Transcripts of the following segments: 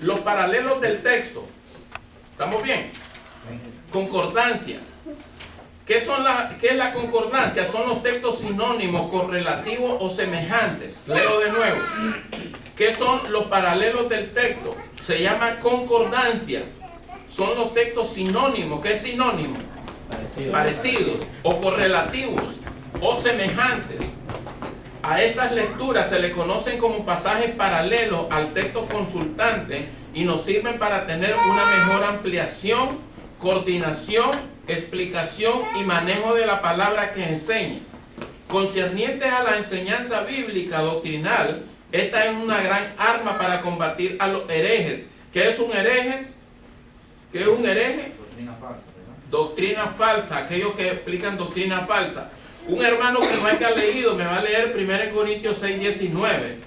Los paralelos del texto. ¿Estamos bien? Concordancia. ¿Qué es la concordancia? Son los textos sinónimos, correlativos o semejantes. Leo de nuevo. ¿Qué son los paralelos del texto? Se llama concordancia. Son los textos sinónimos. ¿Qué es sinónimo? Parecidos o correlativos o semejantes. A estas lecturas se le conocen como pasajes paralelos al texto consultante y nos sirven para tener una mejor ampliación, coordinación, explicación y manejo de la palabra que enseña. Concernientes a la enseñanza bíblica doctrinal, esta es una gran arma para combatir a los herejes. ¿Qué es un hereje? ¿Qué es un hereje? Doctrina falsa, ¿verdad? Doctrina falsa, aquellos que explican doctrina falsa. Un hermano que no haya leído me va a leer 1 Corintios 6:19.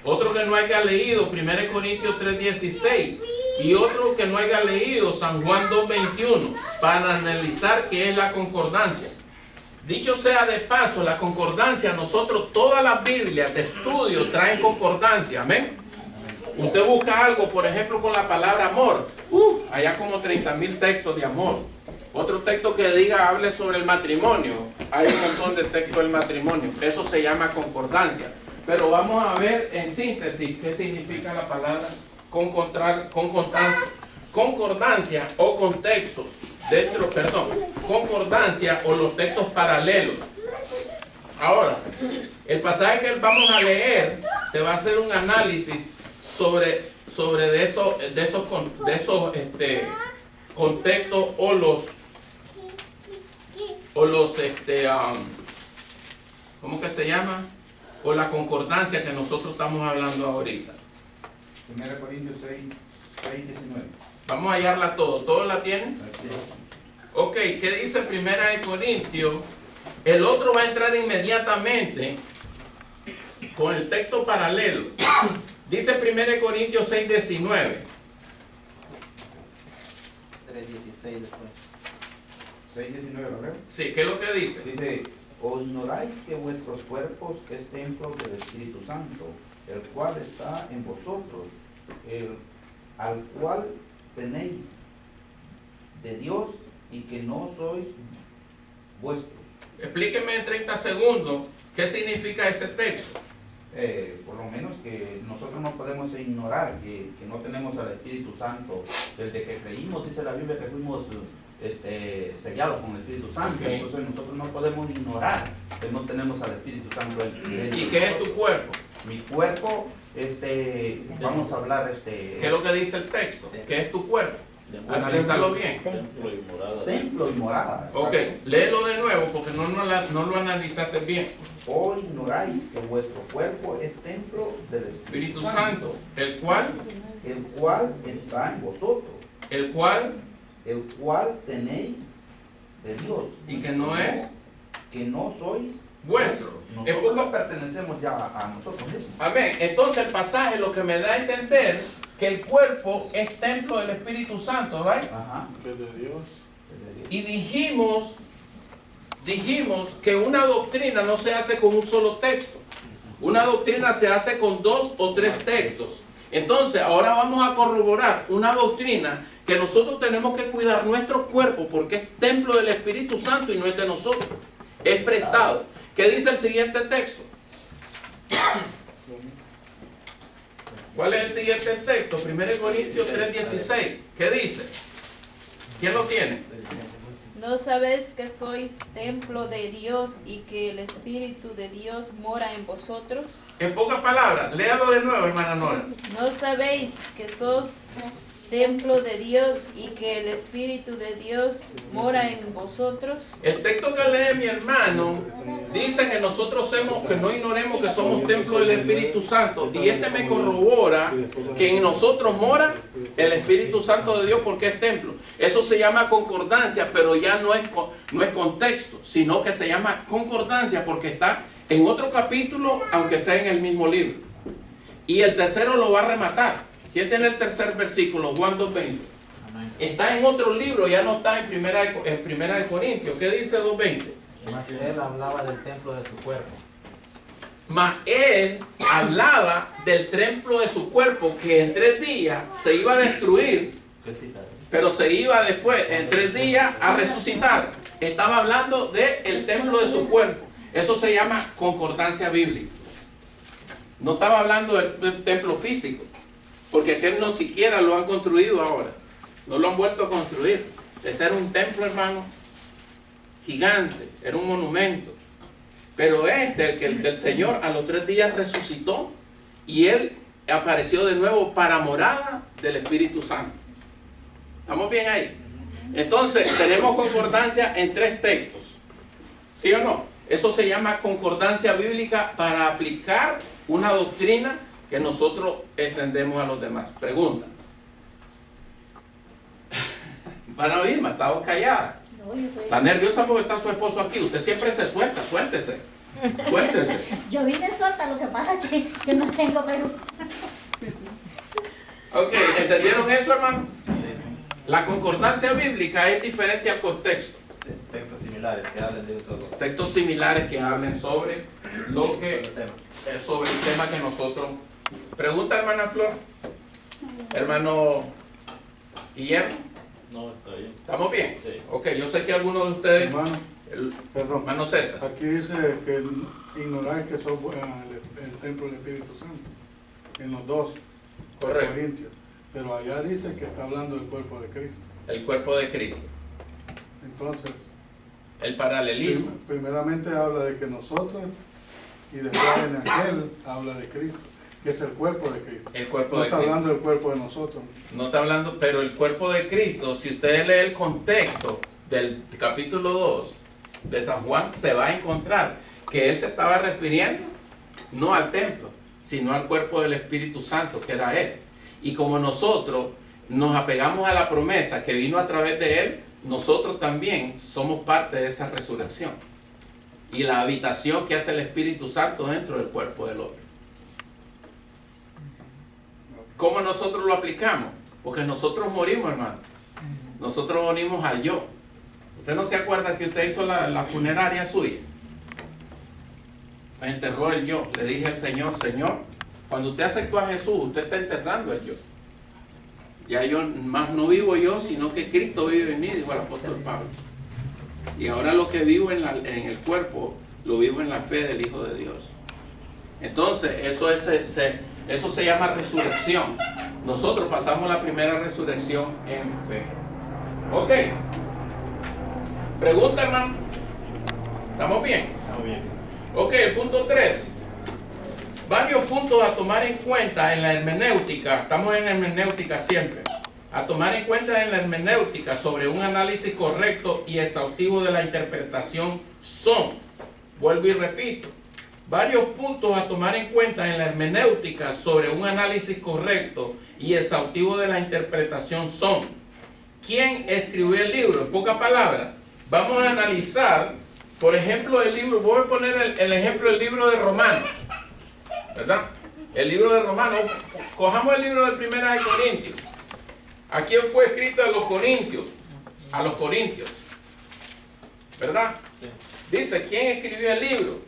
Otro que no haya leído 1 Corintios 3:16. Y otro que no haya leído San Juan 2:21 para analizar qué es la concordancia. Dicho sea de paso, la concordancia, nosotros todas las Biblias de estudio traen concordancia. Amén. Usted busca algo, por ejemplo, con la palabra amor. Allá como 30,000 textos de amor. Otro texto que diga, hable sobre el matrimonio. Hay un montón de textos del matrimonio. Eso se llama concordancia. Pero vamos a ver en síntesis qué significa la palabra concordancia. Concordancia o contextos. Concordancia o los textos paralelos. Ahora, el pasaje que vamos a leer te va a hacer un análisis sobre esos contextos o los ¿cómo que se llama? O la concordancia que nosotros estamos hablando ahorita. 1 Corintios 6:19. Vamos a hallarla ¿todos la tienen? Así es. Ok, ¿qué dice 1 Corintios? El otro va a entrar inmediatamente con el texto paralelo. Dice 1 Corintios 6:19. 3:16 después. 6:19, ¿lo leo? Sí, ¿qué es lo que dice? Dice, ¿o ignoráis que vuestros cuerpos es templo del Espíritu Santo, el cual está en vosotros, al cual tenéis de Dios y que no sois vuestros? Explíqueme en 30 segundos qué significa ese texto. Por lo menos que nosotros no podemos ignorar que no tenemos al Espíritu Santo. Desde que creímos, dice la Biblia, que fuimos sellados con el Espíritu Santo. Okay. Entonces nosotros no podemos ignorar que no tenemos al Espíritu Santo. ¿Y qué es tu cuerpo? Mi cuerpo, vamos a hablar, ¿Qué es lo que dice el texto? ¿Qué es tu cuerpo? Analízalo bien. Templo y morada. Templo y morada. Ok, exacto. léelo de nuevo porque no lo analizaste bien. ¿O ignoráis que vuestro cuerpo es templo del Espíritu Santo, el cual está en vosotros, el cual tenéis de Dios, y que no es que no sois vuestro. nosotros no pertenecemos ya a nosotros mismos. Amén. Entonces el pasaje lo que me da a entender que el cuerpo es templo del Espíritu Santo, ¿right? Ajá. De Dios. Y dijimos que una doctrina no se hace con un solo texto. Una doctrina se hace con 2 o 3 textos. Entonces, ahora vamos a corroborar una doctrina que nosotros tenemos que cuidar nuestro cuerpo porque es templo del Espíritu Santo y no es de nosotros. Es prestado. ¿Qué dice el siguiente texto? ¿Cuál es el siguiente texto? 1 Corintios 3:16. ¿Qué dice? ¿Quién lo tiene? ¿No sabéis que sois templo de Dios y que el Espíritu de Dios mora en vosotros? En pocas palabras, léalo de nuevo, hermana Nora. ¿No sabéis que sos templo de Dios y que el Espíritu de Dios mora en vosotros? El texto que lee mi hermano dice que nosotros que no ignoremos que somos templo del Espíritu Santo. Y me corrobora que en nosotros mora el Espíritu Santo de Dios porque es templo. Eso se llama concordancia, pero ya no es contexto, sino que se llama concordancia porque está en otro capítulo, aunque sea en el mismo libro. Y el tercero lo va a rematar. ¿Quién tiene el tercer versículo? Juan 2:20. Está en otro libro, ya no está en primera de Corintios. ¿Qué dice 2:20? Mas él hablaba del templo de su cuerpo. Mas él hablaba del templo de su cuerpo que en 3 días se iba a destruir, pero se iba después en 3 días a resucitar. Estaba hablando del templo de su cuerpo. Eso se llama concordancia bíblica. No estaba hablando del templo físico, porque aquel no siquiera lo han construido ahora. No lo han vuelto a construir. Ese era un templo, hermano, gigante, era un monumento. Pero el del Señor a los 3 días resucitó y él apareció de nuevo para morada del Espíritu Santo. ¿Estamos bien ahí? Entonces, tenemos concordancia en 3 textos. ¿Sí o no? Eso se llama concordancia bíblica para aplicar una doctrina que nosotros extendemos a los demás. Pregunta. Van a oírme, estaba callada. Está nerviosa porque está su esposo aquí. Usted siempre se suelta, suéltese. Suéltese. Yo vine suelta, lo que pasa es que no tengo Perú. Ok, ¿entendieron eso, hermano? La concordancia bíblica es diferente al contexto. Textos similares que hablen de un solo Textos similares que hablen sobre lo que sobre el tema que nosotros. Pregunta, hermana Flor. Hermano Guillermo. No, está bien. ¿Estamos bien? Sí. Ok, yo sé que algunos de ustedes. Hermano, perdón. Hermano César. Aquí dice que ignoráis que son el templo del Espíritu Santo. En los 2 Correcto. Corintios. Pero allá dice que está hablando del cuerpo de Cristo. El cuerpo de Cristo. Entonces, El paralelismo. primeramente habla de que nosotros, y después en aquel habla de Cristo, que es el cuerpo de Cristo. El cuerpo No de está Cristo. hablando del cuerpo de nosotros. No está hablando, pero el cuerpo de Cristo, si usted lee el contexto del capítulo 2 de San Juan, se va a encontrar que él se estaba refiriendo no al templo, sino al cuerpo del Espíritu Santo, que era él. Y como nosotros nos apegamos a la promesa que vino a través de él, nosotros también somos parte de esa resurrección. Y la habitación que hace el Espíritu Santo dentro del cuerpo del hombre. ¿Cómo nosotros lo aplicamos? Porque nosotros morimos, hermano. Nosotros morimos al yo. ¿Usted no se acuerda que usted hizo la funeraria suya? Enterró el yo. Le dije al Señor, Señor, cuando usted aceptó a Jesús, usted está enterrando el yo. Ya yo más no vivo yo, sino que Cristo vive en mí, dijo el apóstol Pablo. Y ahora lo que vivo en el cuerpo, lo vivo en la fe del Hijo de Dios. Entonces, eso se llama resurrección. Nosotros pasamos la primera resurrección en fe. Ok. Pregunta, hermano. ¿Estamos bien? Estamos bien. Ok, el punto 3. Varios puntos a tomar en cuenta en la hermenéutica. Estamos en hermenéutica siempre. A tomar en cuenta en la hermenéutica sobre un análisis correcto y exhaustivo de la interpretación son, vuelvo y repito, varios puntos a tomar en cuenta en la hermenéutica sobre un análisis correcto y exhaustivo de la interpretación son: ¿quién escribió el libro? En pocas palabras, vamos a analizar, por ejemplo, el libro, voy a poner el ejemplo del libro de Romanos, ¿verdad? El libro de Romanos, cojamos el libro de Primera de Corintios. ¿A quién fue escrito a los Corintios? A los Corintios, ¿verdad? Dice, ¿quién escribió el libro?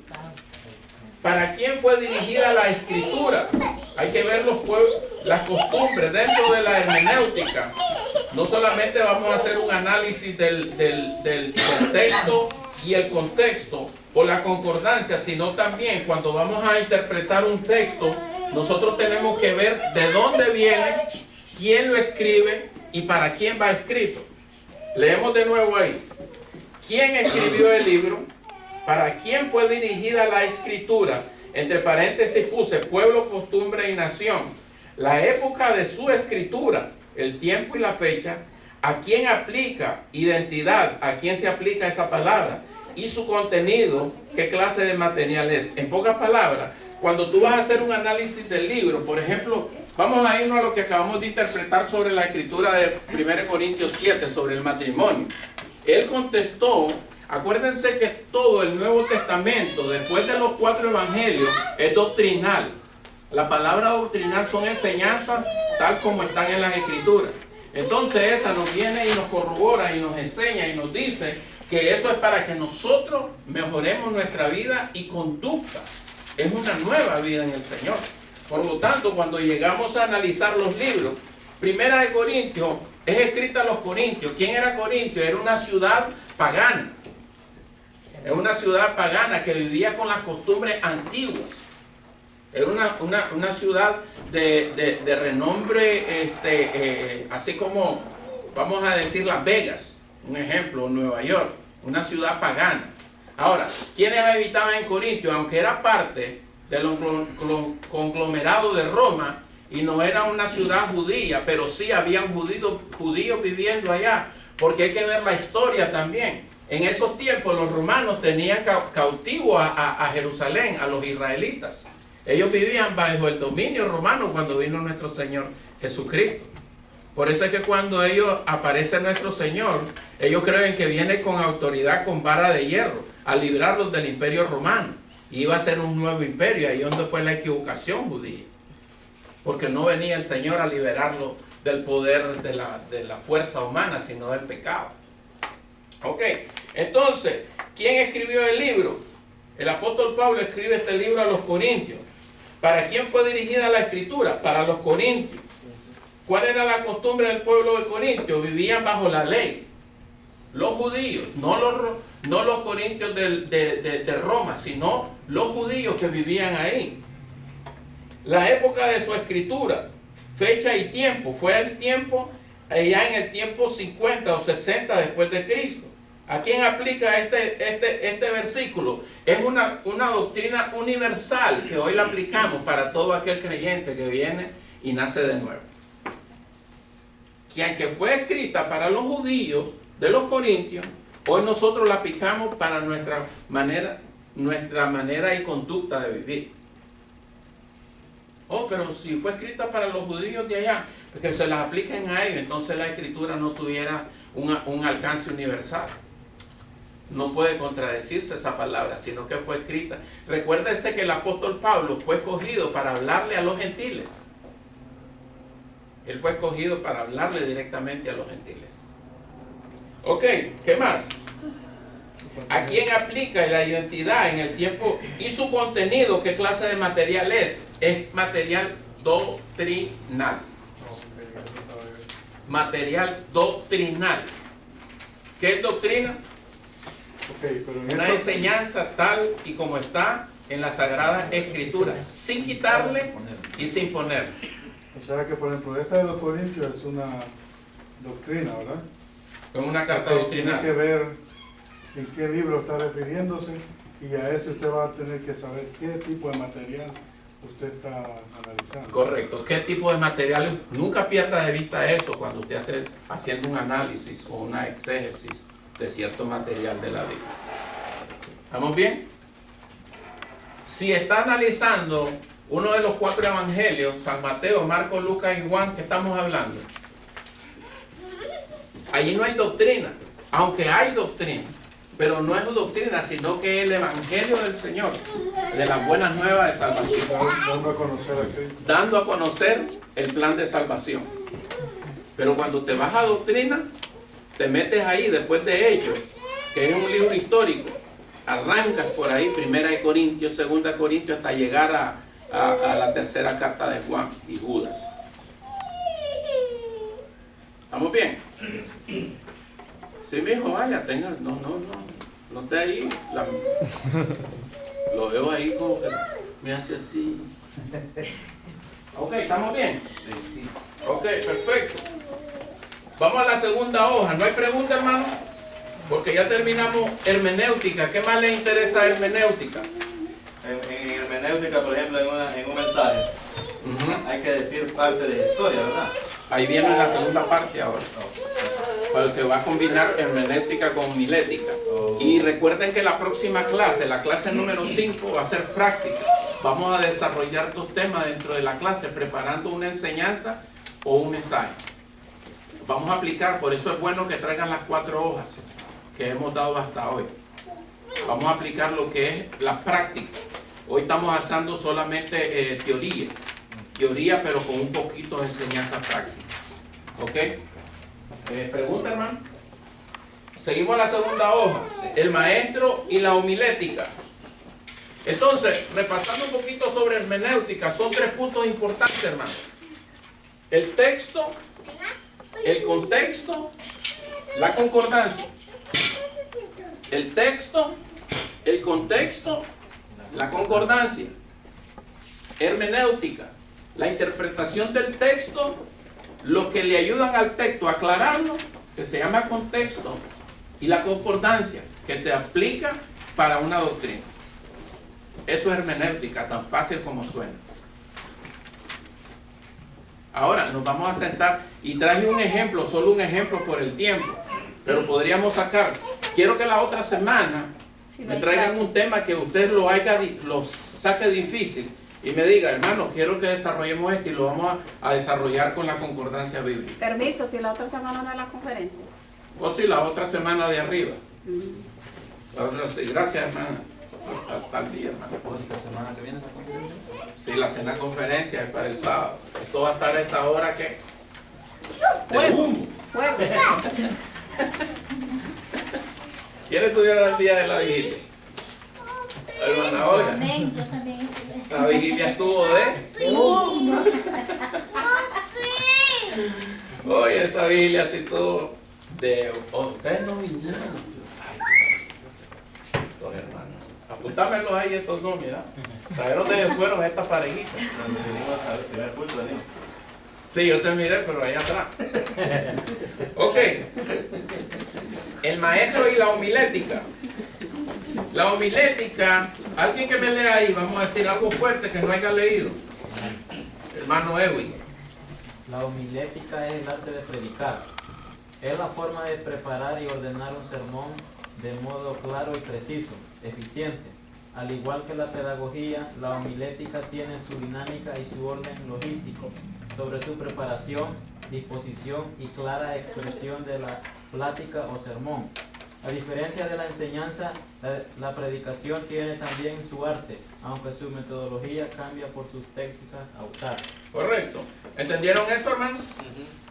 ¿Para quién fue dirigida la escritura? Hay que ver las costumbres dentro de la hermenéutica. No solamente vamos a hacer un análisis del texto y el contexto o la concordancia, sino también cuando vamos a interpretar un texto, nosotros tenemos que ver de dónde viene, quién lo escribe y para quién va escrito. Leemos de nuevo ahí. ¿Quién escribió el libro? ¿Para quién fue dirigida la escritura? Entre paréntesis puse pueblo, costumbre y nación. La época de su escritura, el tiempo y la fecha, a quién aplica identidad, a quién se aplica esa palabra, y su contenido, qué clase de material es. En pocas palabras, cuando tú vas a hacer un análisis del libro, por ejemplo, vamos a irnos a lo que acabamos de interpretar sobre la escritura de 1 Corintios 7, sobre el matrimonio. Él contestó, acuérdense que todo el Nuevo Testamento, después de los 4 evangelios, es doctrinal. La palabra doctrinal son enseñanzas tal como están en las escrituras. Entonces esa nos viene y nos corrobora y nos enseña y nos dice que eso es para que nosotros mejoremos nuestra vida y conducta es una nueva vida en el Señor. Por lo tanto, cuando llegamos a analizar los libros, Primera de Corintios es escrita a los corintios. ¿Quién era Corintio? Era una ciudad pagana. Es una ciudad pagana que vivía con las costumbres antiguas. Era una ciudad de renombre, así como, vamos a decir, Las Vegas, un ejemplo, Nueva York, una ciudad pagana. Ahora, ¿quiénes habitaban en Corintio? Aunque era parte del conglomerado de Roma y no era una ciudad judía, pero sí habían judíos viviendo allá, porque hay que ver la historia también. En esos tiempos los romanos tenían cautivo a Jerusalén, a los israelitas. Ellos vivían bajo el dominio romano cuando vino nuestro Señor Jesucristo. Por eso es que cuando ellos aparece nuestro Señor, ellos creen que viene con autoridad, con vara de hierro, a librarlos del imperio romano. Y iba a ser un nuevo imperio, ahí donde fue la equivocación judía. Porque no venía el Señor a liberarlos del poder de la fuerza humana, sino del pecado. Ok, entonces, ¿quién escribió el libro? El apóstol Pablo escribe este libro a los corintios. ¿Para quién fue dirigida la escritura? Para los corintios. ¿Cuál era la costumbre del pueblo de Corintios? Vivían bajo la ley. Los judíos, no los corintios de Roma, sino los judíos que vivían ahí. La época de su escritura, fecha y tiempo, fue el tiempo, ya en el tiempo 50 o 60 después de Cristo. ¿A quién aplica este versículo? Es una doctrina universal que hoy la aplicamos para todo aquel creyente que viene y nace de nuevo. Que aunque fue escrita para los judíos de los corintios, hoy nosotros la aplicamos para nuestra manera y conducta de vivir. Oh, pero si fue escrita para los judíos de allá, que se las apliquen a ellos, entonces la escritura no tuviera un alcance universal. No puede contradecirse esa palabra, sino que fue escrita. Recuérdese que el apóstol Pablo fue escogido para hablarle a los gentiles. Él fue escogido para hablarle directamente a los gentiles. Ok, ¿qué más? ¿A quién aplica la identidad en el tiempo y su contenido? ¿Qué clase de material es? Es material doctrinal. Material doctrinal. ¿Qué es doctrina? Okay, pero en Una enseñanza tal y como está en la Sagrada Escritura, sin quitarle y sin ponerle. O sea que, por ejemplo, esta de los Corintios es una doctrina, ¿verdad? Es una carta Tiene doctrinal. que ver en qué libro está refiriéndose y a eso usted va a tener que saber qué tipo de material usted está analizando. Correcto. ¿Qué tipo de materiales? Nunca pierda de vista eso cuando usted esté haciendo un análisis o una exégesis de cierto material de la Biblia. ¿Estamos bien? Si está analizando uno de los 4 evangelios, San Mateo, Marcos, Lucas y Juan, ¿qué estamos hablando? Allí no hay doctrina, aunque hay doctrina, pero no es doctrina, sino que es el evangelio del Señor, de las buenas nuevas de salvación. Dando a conocer a Cristo. Dando a conocer el plan de salvación. Pero cuando te vas a doctrina, te metes ahí después de Hechos, que es un libro histórico, arrancas por ahí, 1 Corintios, 2 Corintios, hasta llegar a la tercera carta de Juan y Judas. ¿Estamos bien? Sí, mi hijo, vaya, tenga, no esté ahí. Lo veo ahí como que me hace así. Ok, ¿estamos bien? Ok, perfecto. Vamos a la segunda hoja. ¿No hay pregunta, hermano? Porque ya terminamos hermenéutica. ¿Qué más le interesa hermenéutica? En hermenéutica, por ejemplo, en un mensaje, hay que decir parte de historia, ¿verdad? Ahí viene la segunda parte ahora. Porque va a combinar hermenéutica con homilética. Y recuerden que la próxima clase, la clase número 5, va a ser práctica. Vamos a desarrollar 2 temas dentro de la clase, preparando una enseñanza o un mensaje. Vamos a aplicar, por eso es bueno que traigan las 4 hojas que hemos dado hasta hoy. Vamos a aplicar lo que es la práctica. Hoy estamos haciendo solamente teoría, pero con un poquito de enseñanza práctica. ¿Ok? ¿Pregunta, hermano? Seguimos la segunda hoja. El maestro y la homilética. Entonces, repasando un poquito sobre hermenéutica, son 3 puntos importantes, hermano. El texto, el contexto, la concordancia. El texto, el contexto, la concordancia. Hermenéutica, la interpretación del texto, lo que le ayudan al texto a aclararlo, que se llama contexto, y la concordancia, que te aplica para una doctrina. Eso es hermenéutica, tan fácil como suena. Ahora nos vamos a sentar y traje un ejemplo, solo un ejemplo por el tiempo, pero podríamos sacar. Quiero que la otra semana me traigan un tema que usted lo saque difícil y me diga, hermano, quiero que desarrollemos esto y lo vamos a desarrollar con la concordancia bíblica. Permiso, si la otra semana no es la conferencia. O si la otra semana de arriba. La otra, sí, gracias, hermana. Hasta el día, hermano. ¿Esta semana que viene esa conferencia? Sí, la cena conferencia es para el sábado. Esto va a estar a esta hora que de Fuego. humo. Fuego. ¿Quién estudiar el día de la vigilia? Hermana Olga. Amén, yo también estuve. La vigilia estuvo de oye, esa vigilia sí estuvo de ustedes no vinieron. Ay, estos hermanos. Apuntámelos ahí estos dos, mira. Trajeron de fueron estas parejitas. Donde venimos al primer culto, venimos. Sí, yo te miré, pero allá atrás. Ok. El maestro y la homilética. La homilética, alguien que me lea ahí, vamos a decir algo fuerte que no haya leído. Hermano Edwin. La homilética es el arte de predicar. Es la forma de preparar y ordenar un sermón de modo claro y preciso, eficiente. Al igual que la pedagogía, la homilética tiene su dinámica y su orden logístico sobre su preparación, disposición y clara expresión de la plática o sermón. A diferencia de la enseñanza, la predicación tiene también su arte, aunque su metodología cambia por sus técnicas a usar. Correcto. ¿Entendieron eso, hermano?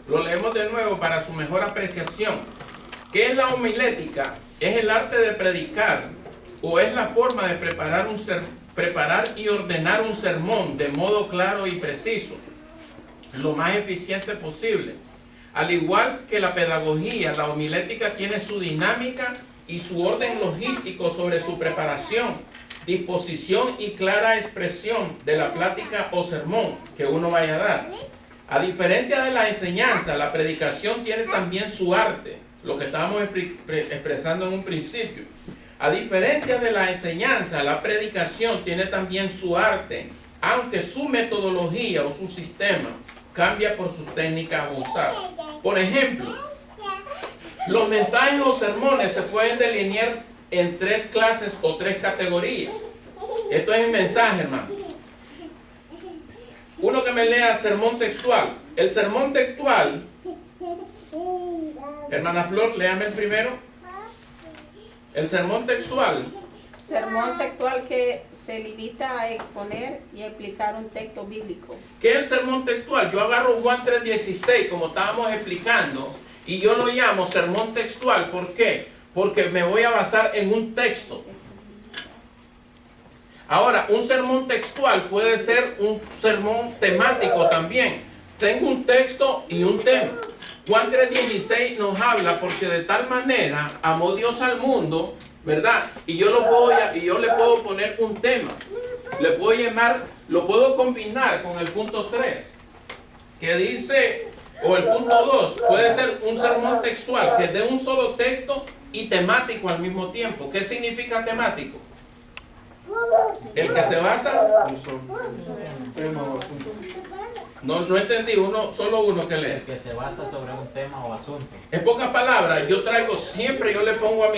Lo leemos de nuevo para su mejor apreciación. ¿Qué es la homilética? Es el arte de predicar o es la forma de preparar y ordenar un sermón de modo claro y preciso, lo más eficiente posible. Al igual que la pedagogía, la homilética tiene su dinámica y su orden logístico sobre su preparación, disposición y clara expresión de la plática o sermón que uno vaya a dar. A diferencia de la enseñanza, la predicación tiene también su arte, lo que estábamos expresando en un principio. A diferencia de la enseñanza, la predicación tiene también su arte, aunque su metodología o su sistema cambia por sus técnicas a usar. Por ejemplo, los mensajes o sermones se pueden delinear en 3 clases o 3 categorías. Esto es el mensaje, hermano. Uno que me lea sermón textual. El sermón textual, hermana Flor, léame el primero. El sermón textual. Sermón textual que se limita a exponer y explicar un texto bíblico. ¿Qué es el sermón textual? Yo agarro Juan 3:16, como estábamos explicando, y yo lo llamo sermón textual. ¿Por qué? Porque me voy a basar en un texto. Ahora, un sermón textual puede ser un sermón temático también. Tengo un texto y un tema. Juan 3:16 nos habla porque de tal manera amó Dios al mundo, ¿verdad? Y yo le puedo poner un tema. Le puedo llamar, lo puedo combinar con el punto 3, que dice, o el punto 2, puede ser un sermón textual, que es de un solo texto y temático al mismo tiempo. ¿Qué significa temático? El que se basa... No entendí, solo uno que lee. El que se basa sobre un tema o asunto. En pocas palabras, yo le pongo a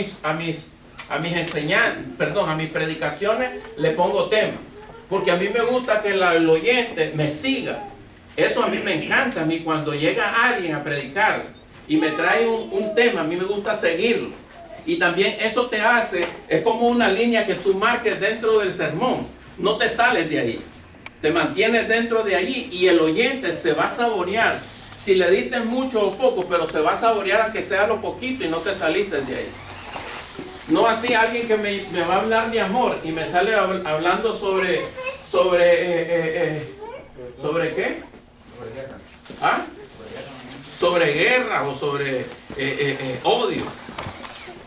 mis predicaciones, le pongo tema. Porque a mí me gusta que el oyente me siga. Eso a mí me encanta. A mí cuando llega alguien a predicar y me trae un tema, a mí me gusta seguirlo. Y también eso te hace, es como una línea que tú marques dentro del sermón. No te sales de ahí. Te mantienes dentro de allí y el oyente se va a saborear. Si le diste mucho o poco, pero se va a saborear aunque sea lo poquito y no te saliste de ahí. No así alguien que me va a hablar de amor y me sale hablando sobre ¿qué? ¿Ah? Sobre guerra o sobre odio.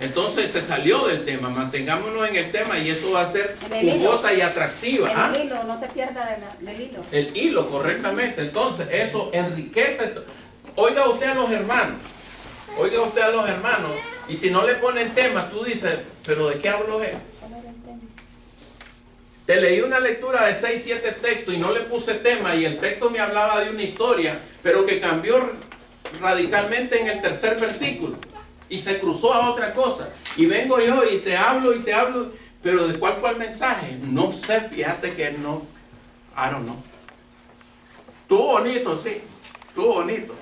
Entonces se salió del tema. Mantengámonos en el tema y eso va a ser jugosa y atractiva. ¿Ah? El hilo, no se pierda del hilo. El hilo, correctamente. Entonces eso enriquece. Oiga usted a los hermanos. Oiga usted a los hermanos. Y si no le ponen tema, tú dices, ¿pero de qué hablo él? Te leí una lectura de 6, 7 textos y no le puse tema y el texto me hablaba de una historia, pero que cambió radicalmente en el tercer versículo y se cruzó a otra cosa. Y vengo yo y te hablo, pero ¿de cuál fue el mensaje? No sé, fíjate que no, I don't know. Estuvo bonito, sí, estuvo bonito.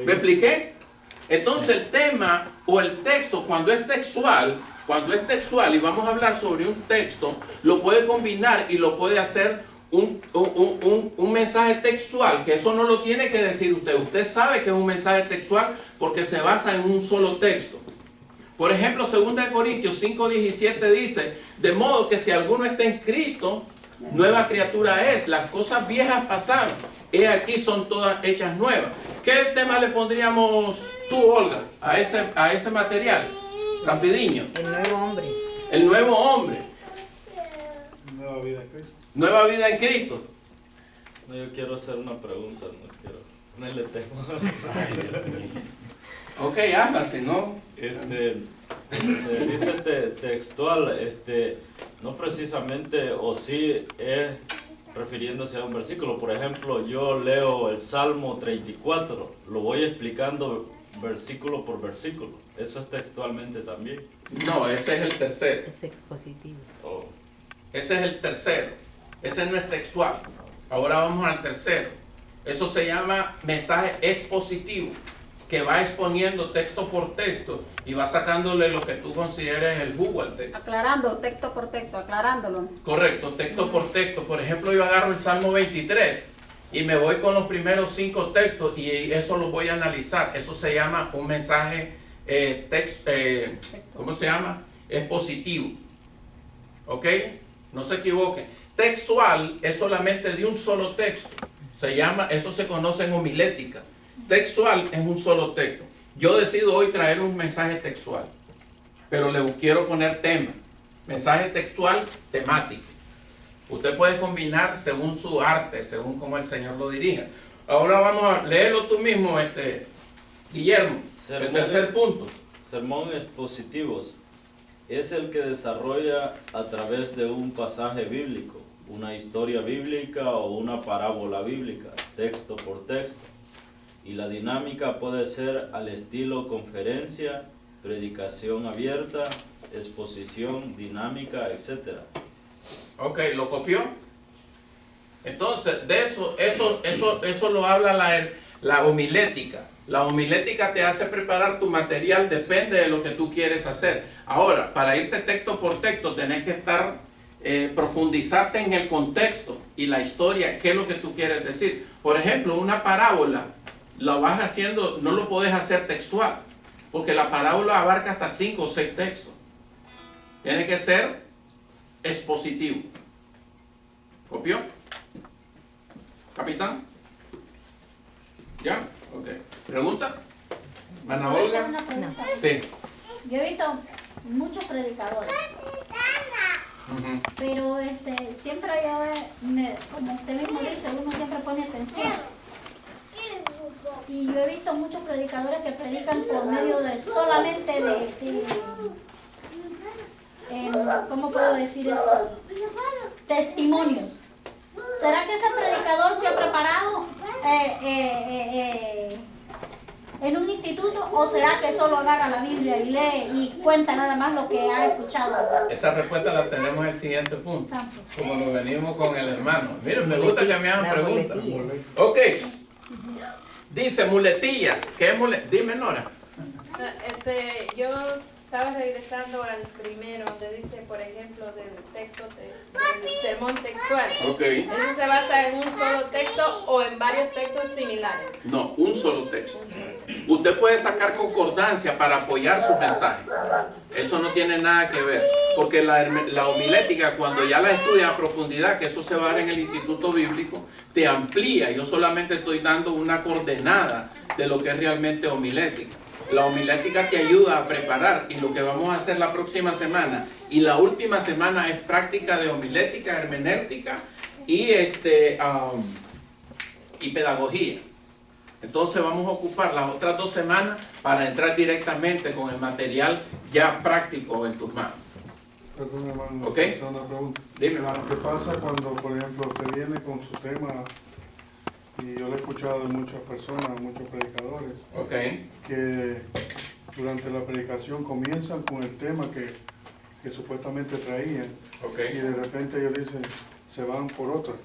¿Me expliqué? Entonces el tema o el texto, cuando es textual y vamos a hablar sobre un texto, lo puede combinar y lo puede hacer un mensaje textual, que eso no lo tiene que decir usted. Usted sabe que es un mensaje textual porque se basa en un solo texto. Por ejemplo, 2 Corintios 5:17 dice, de modo que si alguno está en Cristo, nueva criatura es, las cosas viejas pasaron, he aquí son todas hechas nuevas. ¿Qué tema le pondríamos tú, Olga, a ese material? Rapidiño. El nuevo hombre. El nuevo hombre. Nueva vida en Cristo. Nueva vida en Cristo. No, yo quiero hacer una pregunta, no quiero ponerle tema. Ok, habla, si no. Se dice textual, no precisamente, o sí es refiriéndose a un versículo. Por ejemplo, yo leo el Salmo 34, lo voy explicando versículo por versículo. Eso es textualmente también. No, ese es el tercero. Es expositivo. Oh. Ese es el tercero. Ese no es textual. Ahora vamos al tercero. Eso se llama mensaje expositivo, que va exponiendo texto por texto y va sacándole lo que tú consideres el jugo al texto. Aclarando, texto por texto, aclarándolo. Correcto, texto por texto. Por ejemplo, yo agarro el Salmo 23 y me voy con los primeros 5 textos y eso lo voy a analizar. Eso se llama un mensaje ¿cómo se llama? Expositivo. ¿Ok? No se equivoquen. Textual es solamente de un solo texto. Eso se conoce en homilética. Textual es un solo texto. Yo decido hoy traer un mensaje textual, pero le quiero poner tema. Mensaje textual temático. Usted puede combinar según su arte, según como el Señor lo dirija. Ahora vamos a leerlo tú mismo, Guillermo. El tercer punto. Sermón expositivos es el que desarrolla a través de un pasaje bíblico, una historia bíblica o una parábola bíblica, texto por texto. Y la dinámica puede ser al estilo conferencia, predicación abierta, exposición, dinámica, etc. Ok, ¿lo copió? Entonces, de eso lo habla la homilética. La homilética te hace preparar tu material, depende de lo que tú quieres hacer. Ahora, para irte texto por texto, tenés que estar, profundizarte en el contexto y la historia, qué es lo que tú quieres decir. Por ejemplo, una parábola, la vas haciendo, no lo puedes hacer textual, porque la parábola abarca hasta 5 o 6 textos. Tiene que ser expositivo. ¿Copió? ¿Capitán? ¿Ya? Ok. ¿Pregunta? ¿Ana Olga? Una pregunta. Sí. Yo he visto muchos predicadores, Ujú. pero siempre como usted mismo dice, uno siempre pone atención. Y yo he visto muchos predicadores que predican por medio de solamente ¿cómo puedo decir esto? Testimonios. ¿Será que ese predicador se ha preparado en un instituto o será que solo agarra la Biblia y lee y cuenta nada más lo que ha escuchado? Esa respuesta la tenemos en el siguiente punto. Santo. Como lo venimos con el hermano. Miren, me gusta que me hagan preguntas. Ok. Dice muletillas. ¿Qué es muletillas? Dime, Nora. Yo estaba regresando al primero, donde dice, por ejemplo, del texto, del sermón textual. Ok. ¿Eso se basa en un solo texto o en varios textos similares? No, un solo texto. Usted puede sacar concordancia para apoyar su mensaje. Eso no tiene nada que ver. Porque la homilética, cuando ya la estudias a profundidad, que eso se va a dar en el Instituto Bíblico, te amplía. Yo solamente estoy dando una coordenada de lo que es realmente homilética. La homilética te ayuda a preparar, y lo que vamos a hacer la próxima semana y la última semana es práctica de homilética, hermenéutica y pedagogía. Entonces vamos a ocupar las otras 2 semanas para entrar directamente con el material ya práctico en tus manos. Perdón, hermano, ¿Ok? una pregunta. Dime, hermano. ¿Qué pasa cuando, por ejemplo, usted viene con su tema, y yo lo he escuchado de muchas personas, muchos predicadores, Ok. que durante la predicación comienzan con el tema que supuestamente traían, Ok. y de repente ellos dicen, se van por otro.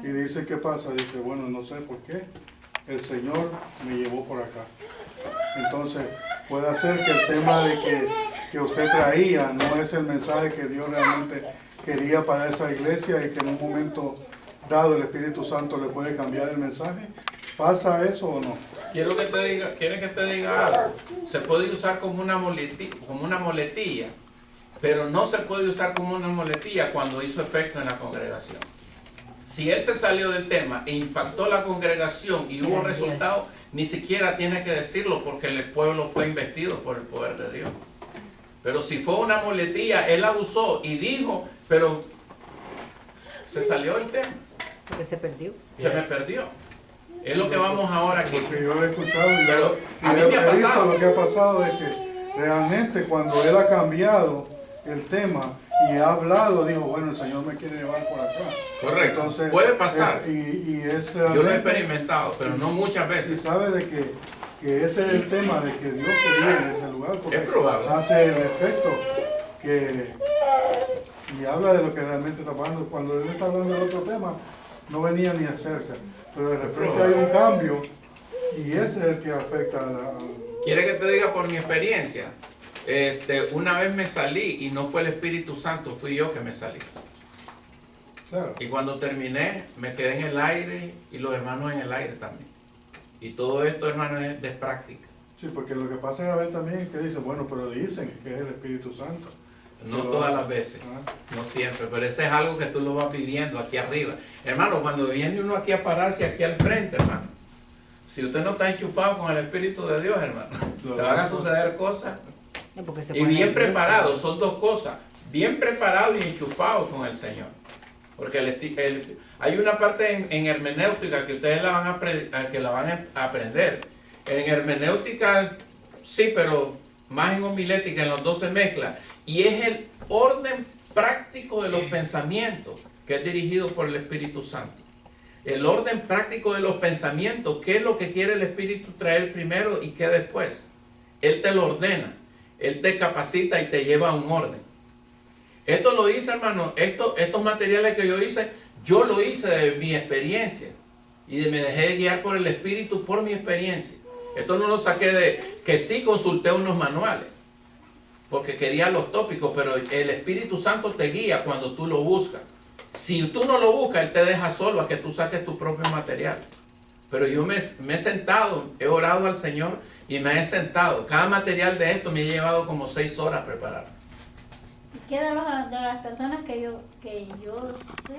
Y dice, ¿qué pasa? Dice, bueno, no sé por qué, el Señor me llevó por acá. Entonces, puede ser que el tema de que usted traía no es el mensaje que Dios realmente quería para esa iglesia, y que en un momento dado el Espíritu Santo le puede cambiar el mensaje. ¿Pasa eso o no? ¿Quieres que te diga algo? Se puede usar como una muletilla, pero no se puede usar como una muletilla cuando hizo efecto en la congregación. Si él se salió del tema e impactó la congregación y hubo resultados, ni siquiera tiene que decirlo, porque el pueblo fue investido por el poder de Dios. Pero si fue una muletilla, él la usó y dijo, pero se salió del tema. Porque se perdió. Se me perdió. Es lo que vamos ahora aquí. Porque yo he escuchado y Pero a mí yo me ha he visto pasado. lo que ha pasado es que realmente cuando él ha cambiado el tema y ha hablado, dijo, bueno, el Señor me quiere llevar por acá. Correcto. Entonces, puede pasar. Y es Yo lo he realmente, experimentado, pero no muchas y veces. sabe de que ese es el tema de que Dios quería en ese lugar, porque Es probable. hace el efecto y habla de lo que realmente está pasando. Cuando él está hablando de otro tema, no venía ni a cerca, pero de repente hay un cambio y ese es el que afecta a la... ¿Quiere que te diga por mi experiencia? Una vez me salí y no fue el Espíritu Santo, fui yo que me salí. Claro. Y cuando terminé, me quedé en el aire y los hermanos en el aire también. Y todo esto, hermanos, es de práctica. Sí, porque lo que pasa a ver también es que dicen, bueno, pero dicen que es el Espíritu Santo. No Pero- todas las veces, Ah, no siempre, pero eso es algo que tú lo vas viviendo aquí arriba. Hermano, cuando viene uno aquí a pararse aquí al frente, hermano, si usted no está enchufado con el Espíritu de Dios, hermano, le van a suceder cosas. Porque se Y pone bien nervioso. preparado, son dos cosas, bien preparado y enchufado con el Señor. Porque hay una parte en hermenéutica que ustedes la van a aprender. En hermenéutica sí, pero más en homilética, en los dos se mezcla. Y es el orden práctico de los pensamientos que es dirigido por el Espíritu Santo. El orden práctico de los pensamientos, qué es lo que quiere el Espíritu traer primero y qué después. Él te lo ordena, Él te capacita y te lleva a un orden. Esto lo hice, hermano, estos materiales que yo hice, yo lo hice de mi experiencia. Y me dejé guiar por el Espíritu por mi experiencia. Esto no lo saqué de que sí consulté unos manuales, porque quería los tópicos, pero el Espíritu Santo te guía cuando tú lo buscas. Si tú no lo buscas, Él te deja solo a que tú saques tu propio material. Pero yo me he sentado, he orado al Señor y me he sentado. Cada material de esto me ha llevado como 6 horas preparar. ¿Qué de las personas que yo sé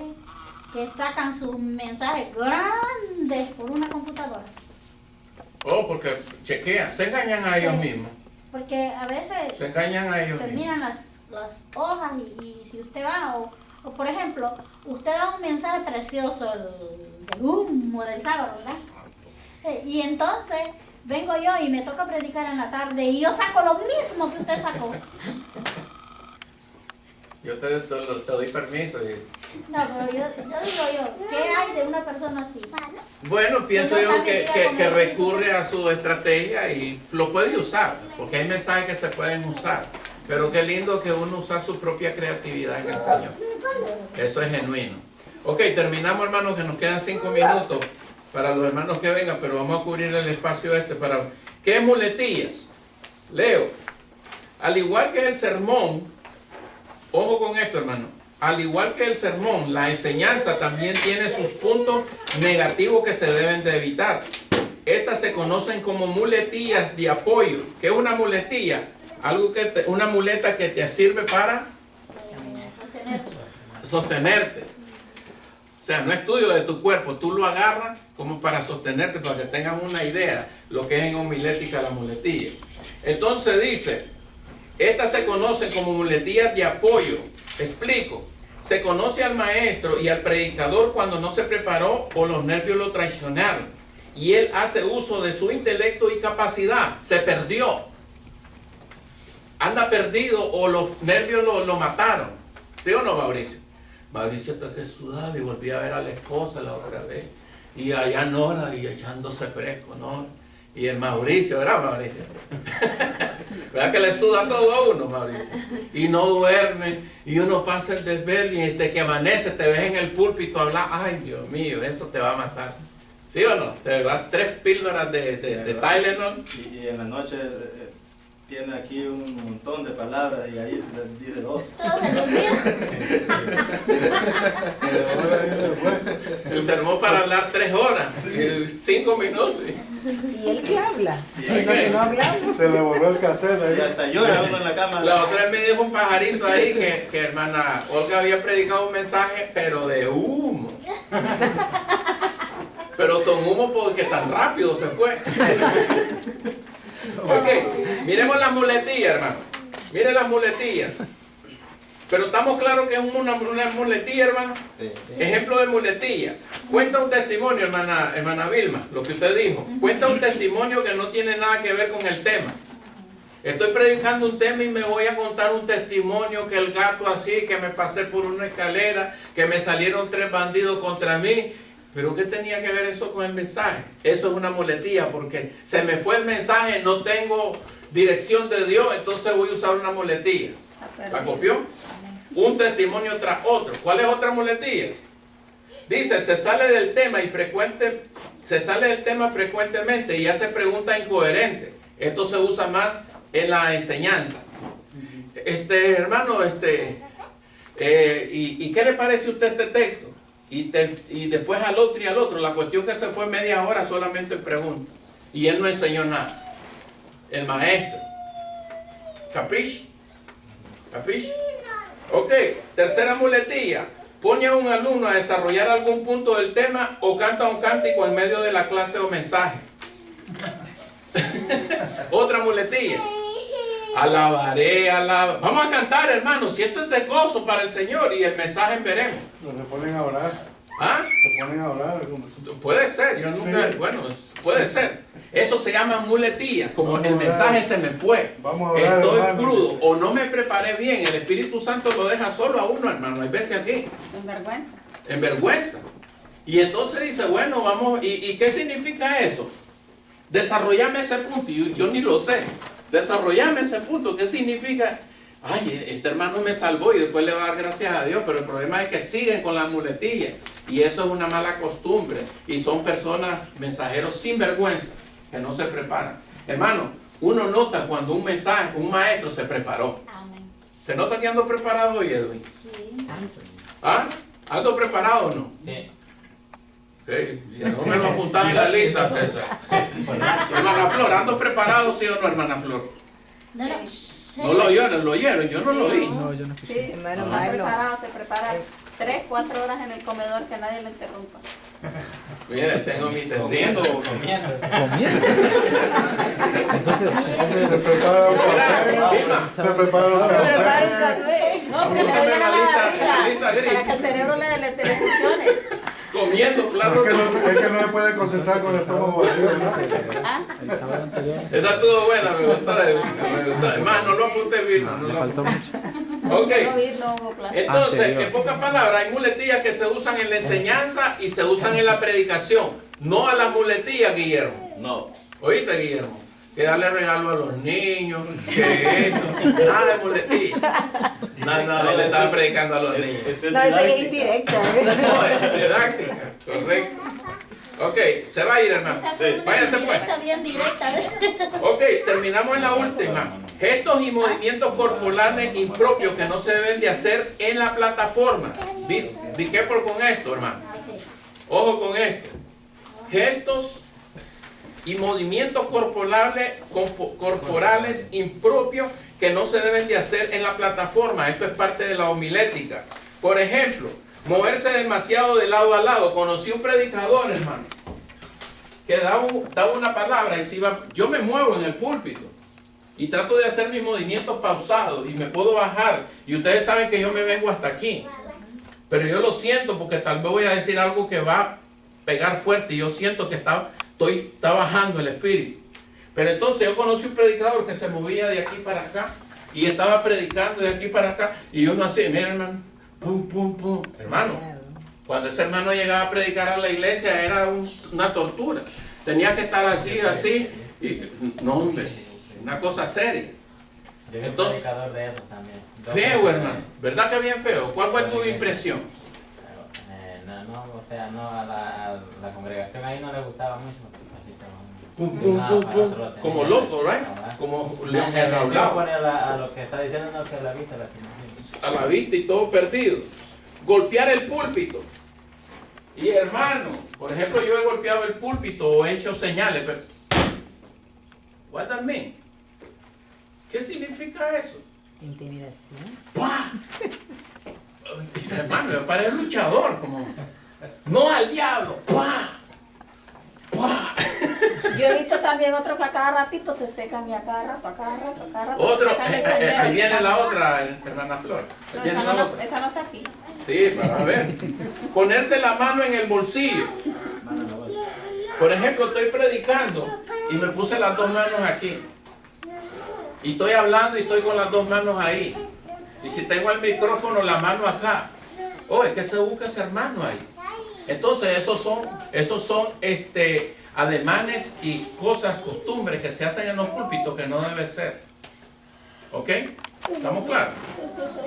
que sacan sus mensajes grandes por una computadora? Oh, porque chequean, se engañan a ellos Sí. mismos. Porque a veces Se engañan a ellos mismos. terminan las hojas y si usted va, o por ejemplo, usted da un mensaje precioso del humo del sábado, ¿verdad? Y entonces vengo yo y me toca predicar en la tarde y yo saco lo mismo que usted sacó. Yo te doy permiso. No, pero yo digo ¿qué hay de una persona así? Bueno, pienso yo que recurre a su estrategia y lo puede usar, porque hay mensajes que se pueden usar. Pero qué lindo que uno usa su propia creatividad en el Señor. Eso es genuino. Ok, terminamos, hermanos, que nos quedan 5 minutos para los hermanos que vengan, pero vamos a cubrir el espacio para... ¿Qué es muletillas? Leo. Al igual que el sermón, ojo con esto, hermano, al igual que el sermón, la enseñanza también tiene sus puntos negativos que se deben de evitar. Estas se conocen como muletillas de apoyo. ¿Qué es una muletilla? Una muleta que te sirve para sostenerte. O sea, no es tuyo, de tu cuerpo. Tú lo agarras como para sostenerte, para que tengan una idea lo que es en homilética la muletilla. Entonces dice, estas se conocen como muletillas de apoyo. Explico. Se conoce al maestro y al predicador cuando no se preparó o los nervios lo traicionaron. Y él hace uso de su intelecto y capacidad. Se perdió. Anda perdido o los nervios lo mataron. ¿Sí o no, Mauricio? Mauricio está que sudaba y volví a ver a la esposa la otra vez. Y allá Nora y echándose fresco, ¿no? Y el Mauricio, ¿verdad, Mauricio? ¿Verdad que le suda todo a uno, Mauricio? Y no duerme, y uno pasa el desvelo, y desde que amanece te ves en el púlpito hablar. Ay, Dios mío, eso te va a matar. ¿Sí o no? Te das 3 píldoras de Tylenol. Y en la noche tiene aquí un montón de palabras y ahí dice 2. El sermón para hablar 3 horas, 5 minutos. ¿Y él qué habla? Sí, No hablamos. Se le borró el cassette ahí. Y hasta llora uno en la cama. La otra vez me dijo un pajarito ahí que hermana Olga había predicado un mensaje, pero de humo. Pero con humo porque tan rápido se fue. Ok, miremos las muletillas, hermano. Miren las muletillas. Pero estamos claros que es una muletilla, hermano. Sí. Ejemplo de muletilla. Cuenta un testimonio, hermana Vilma, lo que usted dijo. Cuenta un testimonio que no tiene nada que ver con el tema. Estoy predicando un tema y me voy a contar un testimonio que el gato así, que me pasé por una escalera, que me salieron 3 bandidos contra mí. ¿Pero qué tenía que ver eso con el mensaje? Eso es una muletilla porque se me fue el mensaje, no tengo dirección de Dios, entonces voy a usar una muletilla. ¿La copió? Un testimonio tras otro. ¿Cuál es otra muletilla? Dice, se sale del tema frecuentemente y hace preguntas incoherentes. Esto se usa más en la enseñanza. Hermano, ¿y qué le parece a usted este texto? Y después al otro y al otro. La cuestión que se fue media hora solamente en preguntas. Y él no enseñó nada. El maestro. ¿Capish? ¿Capish? Ok, tercera muletilla. Pone a un alumno a desarrollar algún punto del tema o canta un cántico en medio de la clase o mensaje. Otra muletilla. Alabaré, alabaré. Vamos a cantar, hermano. Si esto es de gozo para el Señor y el mensaje veremos. Se ponen a orar. ¿Ah? Se ponen a orar. Puede ser, yo nunca, Sí. bueno, puede ser. Eso se llama muletilla, como Vamos el a orar. mensaje se me fue. Vamos a orar, Estoy hermano. crudo o no me preparé bien. El Espíritu Santo lo deja solo a uno, hermano. Hay veces aquí, En vergüenza. en vergüenza. Y entonces dice, bueno, vamos, ¿y qué significa eso? Desarrollame ese punto, y yo ni lo sé. Desarrollame ese punto, ¿qué significa? Ay, este hermano me salvó y después le va a dar gracias a Dios, pero el problema es que siguen con las muletillas y eso es una mala costumbre y son personas, mensajeros sin vergüenza, que no se preparan. Hermano, uno nota cuando un maestro se preparó. Amén. ¿Se nota que ando preparado hoy, Edwin? Sí. ¿Ah? ¿Ando preparado o no? Sí. Sí, si no me lo apuntas en la lista, César. Hermana Flor, ¿ando preparado sí o no, hermana Flor? No, no. No lo oyeron, yo no lo oí. No, yo no Sí, escuché. Hermano está Milo. preparado, se prepara 3, 4 horas en el comedor que nadie lo interrumpa. Mire, tengo mi Comiendo testigo. o comiendo. ¿Comiendo? Entonces Se prepara un Mira, café. Vilma, Se prepara un café. No, que Búscame se la la lista vida, gris. para que el cerebro le funcione. comiendo, claro. Es que no se puede concentrar con el estómago vacío, ¿no? ¿Ah? el sábado anterior Esa estuvo buena, me gustó. Me gustó. Además, no lo apunté, Vilma. No le lo faltó apunté. mucho. Ok. No oír, no hubo clase. Entonces, Anterior. en pocas palabras, hay muletillas que se usan en la enseñanza y se usan en la predicación. No a las muletillas, Guillermo. No. ¿Oíste, Guillermo? Que darle regalo a los niños, que esto, nada de muletillas. No, le estaba predicando a los niños. Es No, esa es didáctica. indirecta. No, es didáctica, correcto. Ok, se va a ir, hermano. Esa Sí. fue una Váyase, pues. indirecta, bien directa. Ok, terminamos en la última. Gestos y movimientos corporales impropios que no se deben de hacer en la plataforma. Be careful con esto, hermano. Ojo con esto. Gestos y movimientos corporales impropios que no se deben de hacer en la plataforma. Esto es parte de la homilética. Por ejemplo, moverse demasiado de lado a lado. Conocí un predicador, hermano, que daba una palabra y se iba. Yo me muevo en el púlpito y trato de hacer mis movimientos pausados y me puedo bajar. Y ustedes saben que yo me vengo hasta aquí. Pero yo lo siento porque tal vez voy a decir algo que va a pegar fuerte y yo siento que está bajando el espíritu. Pero entonces yo conocí un predicador que se movía de aquí para acá y estaba predicando de aquí para acá y uno así, mira hermano, pum, pum, pum. Hermano, cuando ese hermano llegaba a predicar a la iglesia era una tortura. Tenía que estar así, y no hombre, una cosa seria. Yo soy Entonces, predicador de eso también. feo hermano, ¿verdad que bien feo? ¿Cuál fue tu impresión? O sea, no, a la congregación ahí no le gustaba mucho. Así Pum, pum, pum, pum, como loco, ¿right? Como león enjaulado. A lo que está diciendo, no, que a la vista la tiene. A la vista y todo perdido. Golpear el púlpito. Y hermano, por ejemplo, yo he golpeado el púlpito o he hecho señales, pero what that mean? ¿Qué significa eso? Intimidación. ¡Pah! Hermano, me parece luchador, como no al diablo. ¡Pah! ¡Pah! Yo he visto también otro que a cada ratito se secan y a cada rato. Otro, se secan el primero, ahí viene se la secan. otra, hermana Flor. Ahí No, viene esa, la no, otra. esa no está aquí. Sí, para ver. Ponerse la mano en el bolsillo. Por ejemplo, estoy predicando y me puse las dos manos aquí. Y estoy hablando y estoy con las dos manos ahí. Y si tengo el micrófono, la mano acá. Oh, es que se busca ese hermano ahí. Entonces, esos son ademanes y cosas, costumbres que se hacen en los púlpitos que no debe ser. ¿Ok? ¿Estamos claros?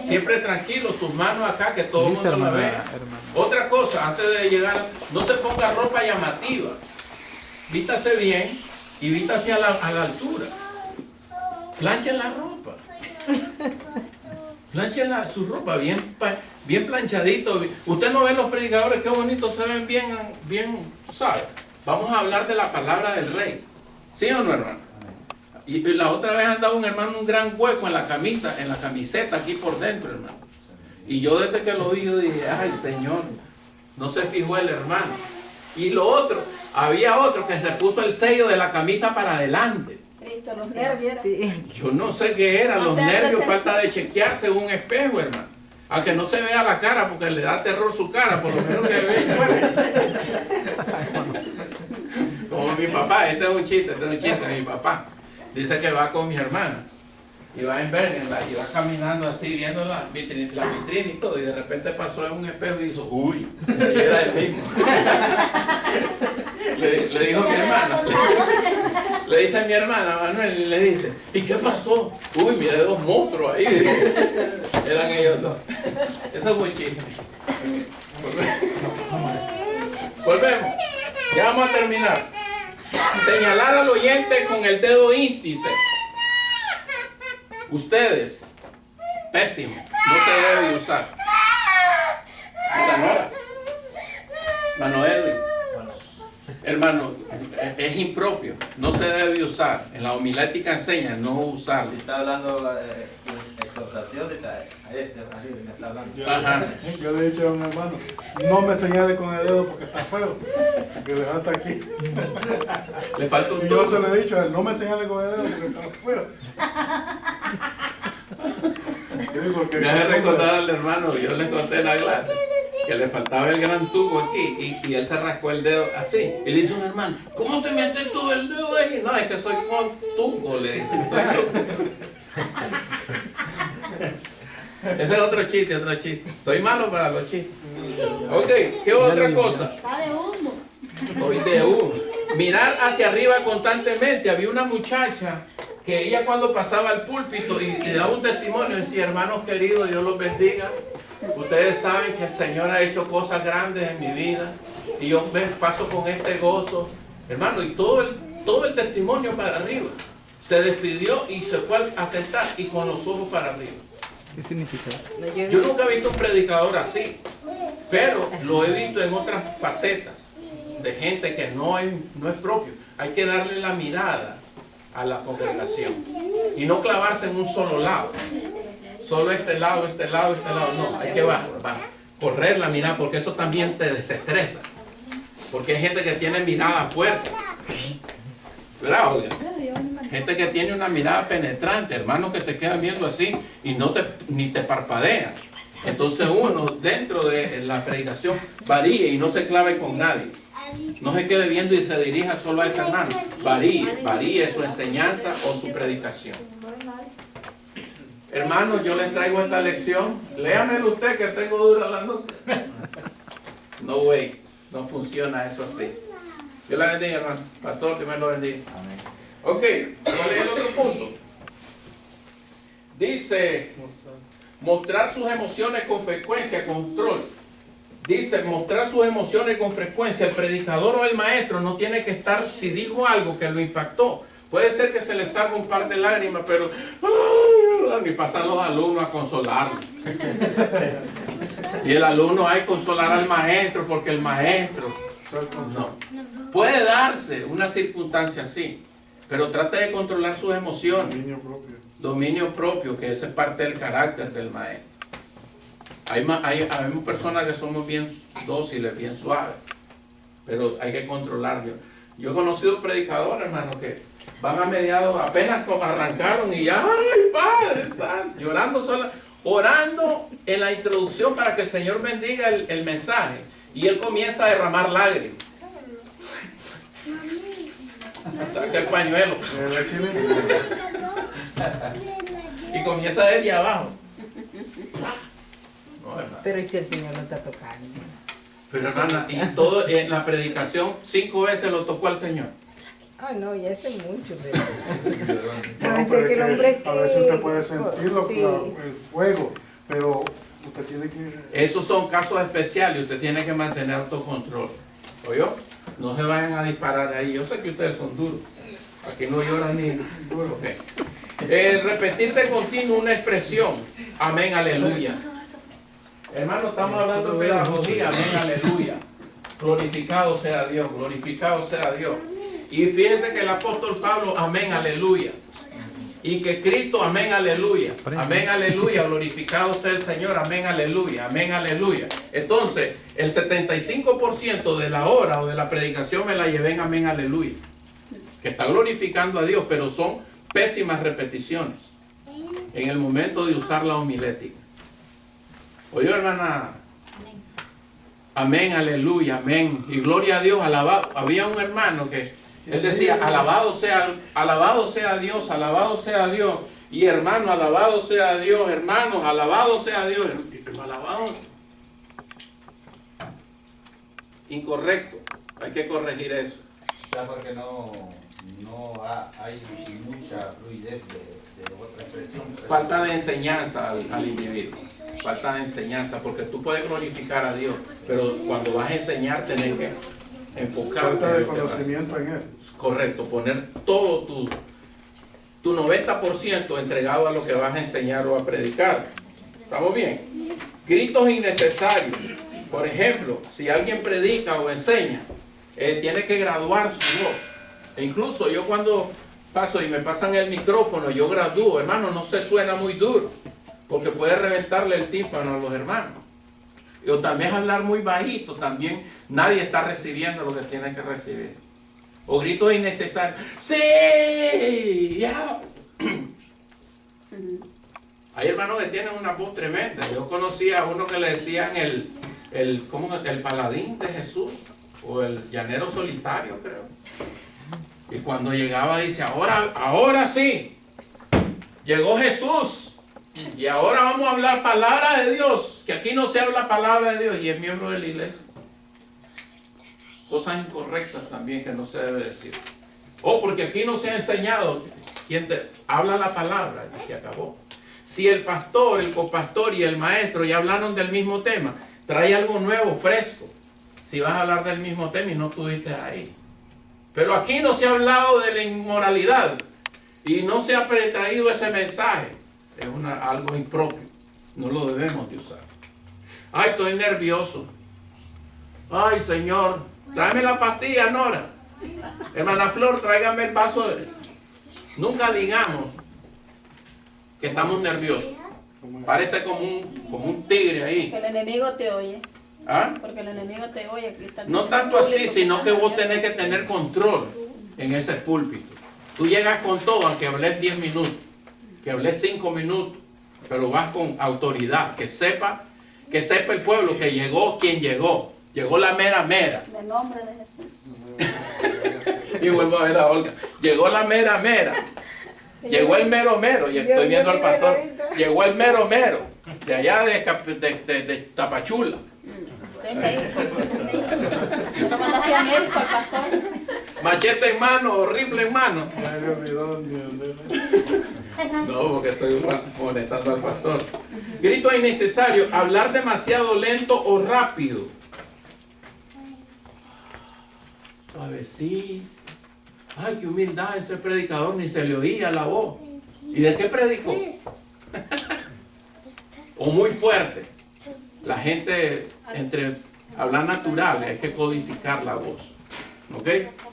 Siempre tranquilo, sus manos acá, que todo el Listo, mundo la hermana, vea. hermana. Otra cosa, antes de llegar, no se ponga ropa llamativa. Vístase bien y vístase a la altura. Planchen la ropa. Planchen su ropa bien planchadito. Usted no ve los predicadores, qué bonitos se ven bien, ¿sabe? Vamos a hablar de la palabra del rey. ¿Sí o no, hermano? Y la otra vez andaba un hermano un gran hueco en la camisa, en la camiseta aquí por dentro, hermano. Y yo desde que lo vi, yo dije, ay Señor, no se fijó el hermano. Y lo otro, había otro que se puso el sello de la camisa para adelante. Cristo, los nervios. Yo no sé qué era, los nervios, falta de chequearse en un espejo, hermano. Aunque no se vea la cara porque le da terror su cara, por lo menos que vea el cuerpo. Como mi papá, este es un chiste, mi papá. Dice que va con mi hermana y va en Bergenland y va caminando así viendo la vitrina y todo, y de repente pasó en un espejo y hizo uy, y era el mismo. le dijo a mi hermana, le dice a mi hermana Manuel, y le dice, ¿y qué pasó? Uy, mira, dos monstruos ahí. Eran ellos dos. Eso es muy chiste. Volvemos. Ya vamos a terminar. Señalar al oyente con el dedo índice. Ustedes, pésimo, no se debe de usar. Mira, Nora. Hermano Edwin. Hermano, es impropio, no se debe usar. En la homilética enseña no usarlo. Si está hablando de exhortación, dice a este, me está hablando. Ajá. Yo le he dicho a un hermano, no me señale con el dedo porque está feo, que le da hasta aquí. Le falta un Y yo se turno. le he dicho a él, no me señale con el dedo porque está feo. Me hace recordar al hermano, yo le conté en la clase, que le faltaba el gran tubo aquí y él se rascó el dedo así. Y le dice a un hermano, ¿cómo te metes tú el dedo ahí? No, es que soy con tubo, le dije. Ese es otro chiste. Soy malo para los chistes. Ok, ¿qué otra cosa? Está de humo. Hoy de humo. Mirar hacia arriba constantemente. Había una muchacha que ella cuando pasaba al púlpito y daba un testimonio, decía, hermanos queridos, Dios los bendiga. Ustedes saben que el Señor ha hecho cosas grandes en mi vida y yo paso con este gozo. Hermano, y todo el testimonio para arriba. Se despidió y se fue a sentar y con los ojos para arriba. ¿Qué significa? Yo nunca he visto un predicador así, pero lo he visto en otras facetas de gente que no es propio. Hay que darle la mirada a la congregación y no clavarse en un solo lado. Solo este lado, este lado, este lado. No, hay que correr la mirada porque eso también te desestresa. Porque hay gente que tiene mirada fuerte. ¿Verdad, Olga? Gente que tiene una mirada penetrante, hermanos que te quedan viendo así y ni te parpadean. Entonces uno dentro de la predicación varíe y no se clave con nadie. No se quede viendo y se dirija solo a ese hermano. Varíe su enseñanza o su predicación. Hermanos, yo les traigo esta lección. Léamelo usted que tengo dura la nuca. No way, no funciona eso así. Dios la bendiga, hermano. Pastor, que me lo bendiga. Amén. Ok, ¿cuál es el otro punto? Dice, mostrar sus emociones con frecuencia, control. Dice, mostrar sus emociones con frecuencia. El predicador o el maestro no tiene que estar, si dijo algo que lo impactó, puede ser que se le salga un par de lágrimas, pero ni pasan los alumnos a consolarlo. Y el alumno hay que consolar al maestro porque el maestro no. Puede darse una circunstancia así, pero trate de controlar sus emociones. Dominio propio. Dominio propio, que eso es parte del carácter del maestro. Hay personas que somos bien dóciles, bien suaves, pero hay que controlarlo. Yo he conocido predicadores, hermano, que van a mediados, apenas arrancaron y ya, ¡ay, Padre Santo! Llorando sola, orando en la introducción para que el Señor bendiga el mensaje. Y él comienza a derramar lágrimas. Saca el pañuelo. Y comienza desde abajo. No, Pero ¿y si el Señor lo está tocando? pero hermana, y todo en la predicación 5 veces lo tocó al Señor. Ah, no, ya es mucho. No, Así pero que el hombre a veces usted puede sentirlo, sí. el fuego, pero usted tiene que... Esos son casos especiales y usted tiene que mantener autocontrol. ¿Oyó? No se vayan a disparar de ahí. Yo sé que ustedes son duros. Aquí no lloran ni duros. Okay. Repetir de continuo una expresión. Amén, aleluya. Hermano, estamos hablando de pedagogía. Amén, aleluya. Glorificado sea Dios, glorificado sea Dios. Y fíjense que el apóstol Pablo, amén, aleluya. Y que Cristo, amén, aleluya. Amén, aleluya. Glorificado sea el Señor, amén, aleluya. Amén, aleluya. Entonces, el 75% de la hora o de la predicación me la llevé en amén, aleluya. Que está glorificando a Dios, pero son pésimas repeticiones en el momento de usar la homilética. Oye, hermana. Amén, aleluya, amén. Y gloria a Dios, alabado. Había un hermano que él decía, alabado sea Dios, alabado sea Dios. Y hermano, alabado sea Dios, hermanos, alabado sea Dios. Alabado. Incorrecto. Hay que corregir eso. O sea, porque no hay mucha fluidez de otra expresión. Falta de enseñanza al individuo. Falta de enseñanza, porque tú puedes glorificar a Dios, pero cuando vas a enseñar tenés que enfocarte. Falta de en lo que vas. conocimiento en él. Correcto, poner todo tu 90% entregado a lo que vas a enseñar o a predicar. ¿Estamos bien? Gritos innecesarios. Por ejemplo, si alguien predica o enseña, tiene que graduar su voz. E incluso yo cuando paso y me pasan el micrófono, yo gradúo, hermano, no se suena muy duro, porque puede reventarle el tímpano a los hermanos. O también hablar muy bajito, también nadie está recibiendo lo que tiene que recibir. O gritos innecesarios. ¡Sí! ¡Ya! Hay hermanos que tienen una voz tremenda. Yo conocí a uno que le decían el paladín de Jesús, o el llanero solitario, creo. Y cuando llegaba dice, ahora sí, llegó Jesús. Y ahora vamos a hablar palabra de Dios, que aquí no se habla palabra de Dios, y es miembro de la iglesia. Cosas incorrectas también que no se debe decir. Porque aquí no se ha enseñado. Quien te habla la palabra y se acabó. Si el pastor, el copastor y el maestro ya hablaron del mismo tema, trae algo nuevo, fresco. Si vas a hablar del mismo tema y no estuviste ahí. Pero aquí no se ha hablado de la inmoralidad. y no se ha traído ese mensaje, es algo impropio, no lo debemos de usar. Ay, estoy nervioso. Ay, Señor, tráeme la pastilla, Nora. Hermana Flor, tráigame el vaso. Nunca digamos que estamos nerviosos. Parece como un tigre ahí. Que el enemigo te oye. ¿Ah? Porque el enemigo te oye. Aquí está No tanto así, sino que vos tenés que tener control en ese púlpito. Tú llegas con todo, aunque hables 10 minutos, que hables 5 minutos, pero vas con autoridad, que sepa el pueblo que llegó quien llegó. Llegó la mera mera. En el nombre de Jesús. Y vuelvo a ver a Olga. Llegó la mera mera. Llegó el mero mero. Y estoy viendo al pastor. Llegó el mero mero. De allá de Tapachula. Sí, médico. ¿No mandaste a médico al pastor? Machete en mano, rifle en mano. Ya me olvidó, No, porque estoy molestando al pastor. Grito innecesario. Hablar demasiado lento o rápido. Suavecito. Ay, qué humildad, ese predicador ni se le oía la voz. ¿Y de qué predicó? O muy fuerte. La gente, entre hablar natural, hay que codificar la voz. ¿Ok?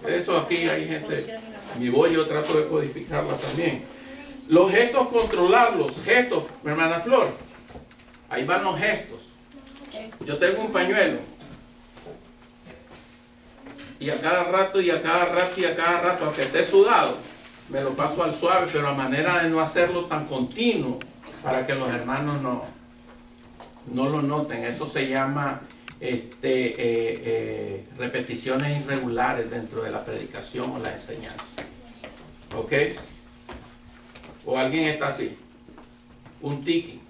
Eso aquí hay gente, mi voz yo trato de codificarla también. Los gestos, controlarlos. Gestos, mi hermana Flor. Ahí van los gestos. Yo tengo un pañuelo. Y a cada rato, aunque esté sudado, me lo paso al suave, pero a manera de no hacerlo tan continuo, para que los hermanos no lo noten. Eso se llama repeticiones irregulares dentro de la predicación o la enseñanza. ¿Ok? O alguien está así, un tiki.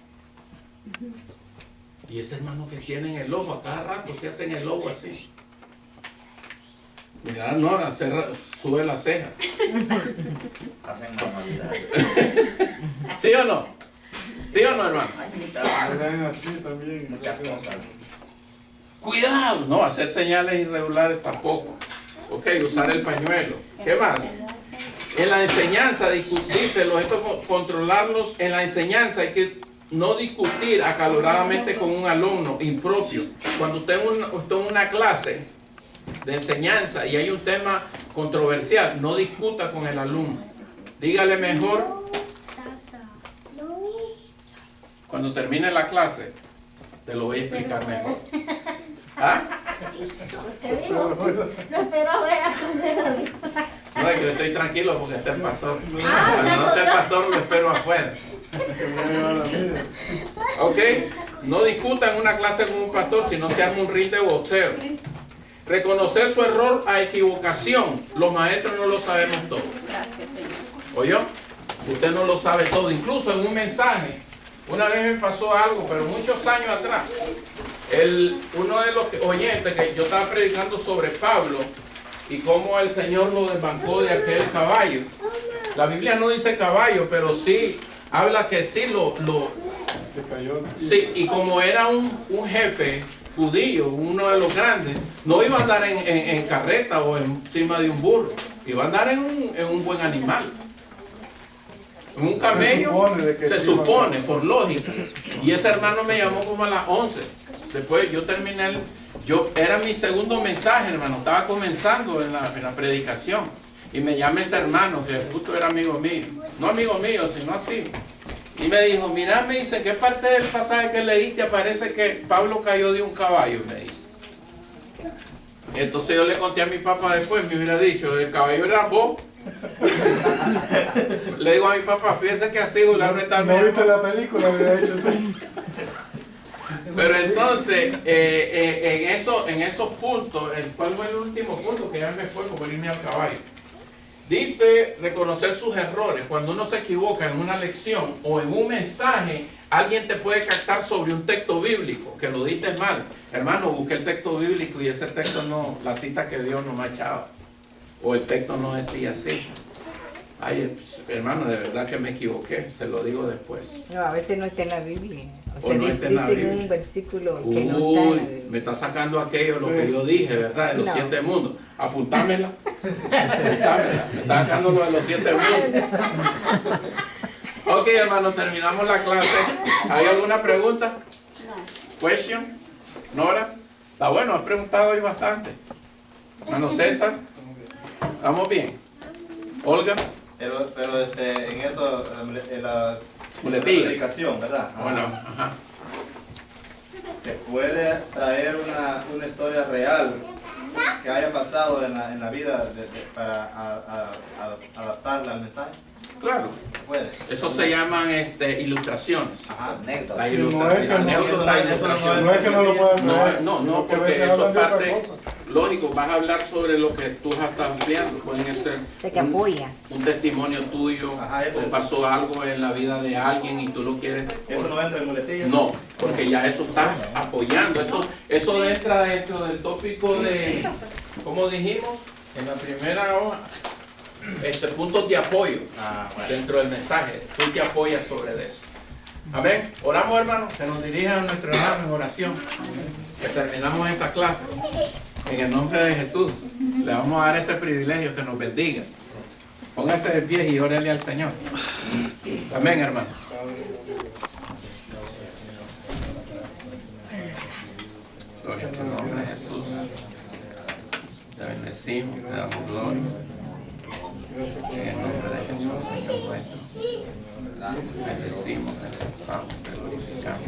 Y ese hermano que tiene en el ojo, a cada rato se hace en el ojo así. Mira, Nora, sube la ceja. Hacen manualidades. ¿Sí o no? ¿Sí o no, hermano? Muchas cosas. Cuidado, no, hacer señales irregulares tampoco. Ok, usar el pañuelo. ¿Qué más? En la enseñanza, dice los gestos, controlarlos en la enseñanza. Hay que no discutir acaloradamente con un alumno impropio. Cuando usted está en una clase de enseñanza y hay un tema controversial, no discuta con el alumno. Dígale mejor cuando termine la clase, te lo voy a explicar mejor. ¿Ah? Usted dijo, no espero a ver a Cordero. No, es que yo estoy tranquilo porque está el pastor. Cuando no esté el pastor, lo espero afuera. ¿Ok? No discuta en una clase con un pastor si no se arma un ring de boxeo. Reconocer su error a equivocación. Los maestros no lo sabemos todo. Gracias, Señor. ¿Oyó? Usted no lo sabe todo. Incluso en un mensaje, una vez me pasó algo, pero muchos años atrás, uno de los oyentes que yo estaba predicando sobre Pablo y cómo el Señor lo desbancó de aquel caballo. La Biblia no dice caballo, pero sí habla que sí sí, y como era un jefe judío, uno de los grandes, no iba a andar en carreta o encima de un burro, iba a andar en un buen animal. En un camello, se supone, por lógica. Y ese hermano me llamó como a las 11. Después yo terminé, era mi segundo mensaje, hermano, estaba comenzando en la predicación. Y me llama ese hermano, que justo era amigo mío. No amigo mío, sino así. Y me dijo, mira, me dice, ¿qué parte del pasaje que leíste aparece que Pablo cayó de un caballo? Me dice. Entonces yo le conté a mi papá después, me hubiera dicho, el caballo era vos. Le digo a mi papá, fíjense que así la está. ¿No viste la película? Hubiera hecho así. Pero entonces, en esos puntos, ¿cuál fue el último punto? Que ya me fue por irme al caballo. Dice reconocer sus errores. Cuando uno se equivoca en una lección o en un mensaje, alguien te puede captar sobre un texto bíblico, que lo diste mal. Hermano, busqué el texto bíblico y ese texto no, la cita que Dios no me ha echado. O el texto no decía así. Ay, hermano, de verdad que me equivoqué, se lo digo después. No, a veces no está en la Biblia. O O sea, no está en la dicen Biblia. un versículo que no está en la Uy, Biblia. me está sacando aquello lo que yo dije, ¿verdad? De los No. 7 mundos. Apuntámela. Apuntámela. Me está sacando lo de los 7 mundos. Ok, hermano, terminamos la clase. ¿Hay alguna pregunta? ¿Question? ¿Nora? Está bueno, has preguntado hoy bastante. Hermano César, ¿estamos bien? ¿Olga? Pero en eso, en la Muletillas. predicación, ¿verdad? Bueno, ajá. Se puede traer una historia real que haya pasado en la vida para adaptarla al mensaje. Claro. Se puede. Eso se llaman ilustraciones. Ajá. Las Sí, no es que no- anécdotas, ilustraciones. No es que no lo puedan traer, No, sino que a porque veces eso hablan es de otra parte, cosa. lógico, vas a hablar sobre lo que tú estás viendo, pueden ser O sea, que apoya. un testimonio tuyo, Ajá, eso o es. pasó algo en la vida de alguien y tú lo quieres. Eso no entra en muletillas. No, porque ya eso está apoyando, eso entra dentro del tópico de, como dijimos, en la primera hoja, puntos de apoyo Ah, bueno. dentro del mensaje, tú te apoyas sobre eso. Amén. Oramos, hermano, que nos dirija a nuestro hermano en oración, que terminamos esta clase. En el nombre de Jesús, le vamos a dar ese privilegio que nos bendiga. Póngase de pie y órale al Señor. Amén, hermano. Gloria a tu nombre, Jesús. Te bendecimos, te damos gloria. En el nombre de Jesús, Señor nuestro. Bendecimos, te exaltamos, te glorificamos.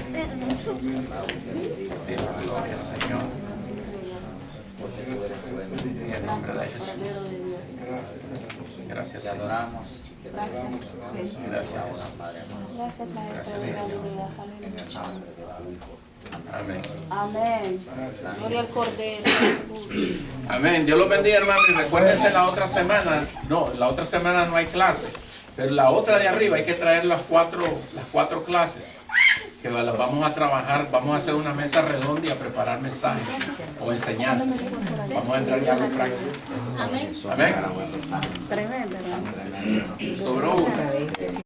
Dile gloria al Señor. En el nombre de Jesús. Gracias, Te Señor. adoramos. Gracias. Gracias, Maestro. Gracias. Aleluya. En el nombre de tu Hijo. Amén. Amén. Gloria al Cordero. Amén. Dios los bendiga, hermano. Y recuérdense la otra semana. No, la otra semana no hay clase. Pero la otra de arriba hay que traer las cuatro clases. Que las vamos a trabajar. Vamos a hacer una mesa redonda y a preparar mensajes o enseñanzas. Vamos a entrar ya a lo práctico. Amén. Amén. Tremendo, hermano. Sobró uno.